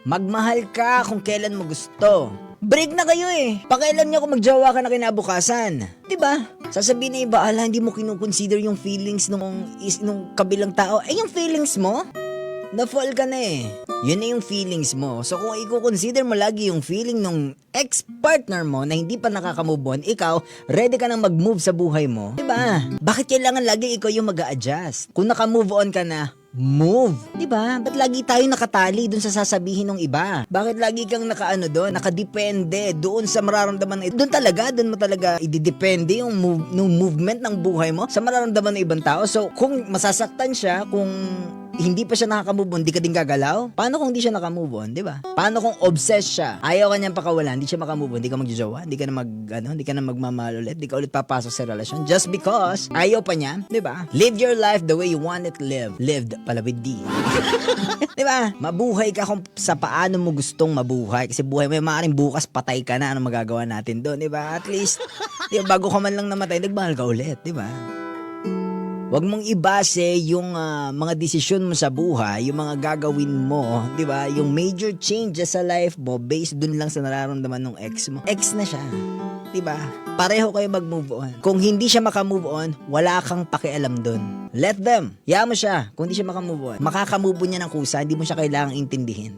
Magmahal ka kung kailan mo gusto. Break na kayo eh. Pakailan niyo kung magjowa ka na kinabukasan. 'Di ba? Sasabihin ng iba, ala, hindi mo kinukonsider yung feelings nung kabilang tao. Eh, yung feelings mo? Na-fall ka na eh. Yun na yung feelings mo. So kung i-consider mo lagi yung feeling nung ex-partner mo na hindi pa nakaka-move on, ikaw, ready ka nang mag-move sa buhay mo. Diba? Bakit kailangan lagi ikaw yung mag-a-adjust? Kung naka-move on ka na, move. Diba? Ba't lagi tayo nakatali dun sa sasabihin ng iba? Bakit lagi kang nakadepende doon sa mararamdaman ng doon mo talaga ididepende yung movement ng buhay mo sa mararamdaman ng ibang tao. So, kung masasaktan siya, kung hindi pa siya nakaka-move on, di ka din gagalaw? Paano kung hindi siya naka-move on, di ba? Paano kung obsessed siya? Ayaw ka niyang pakawalan, hindi siya maka-move on, di ka magjojowa, di ka na magmamahal ulit, di ka ulit papasok sa relasyon just because ayaw pa niya, di ba? Live your life the way you want it lived pala with D. Di ba? Mabuhay ka kung sa paano mo gustong mabuhay, kasi buhay mo, maaaring bukas patay ka na, ano magagawa natin doon, di ba? At least, di ba, bago ka man lang namatay, nagmahal ka ulit, di ba? Huwag mong ibase yung mga desisyon mo sa buhay, yung mga gagawin mo, 'di ba? Yung major changes sa life mo based dun lang sa nararamdaman ng ex mo. Ex na siya. 'Di ba? Pareho kayo mag-move on. Kung hindi siya maka-move on, wala kang pakialam dun. Let them. Hayaan mo siya. Kung hindi siya maka-move on, makaka-move on niya ng kusa, hindi mo siya kailangang intindihin.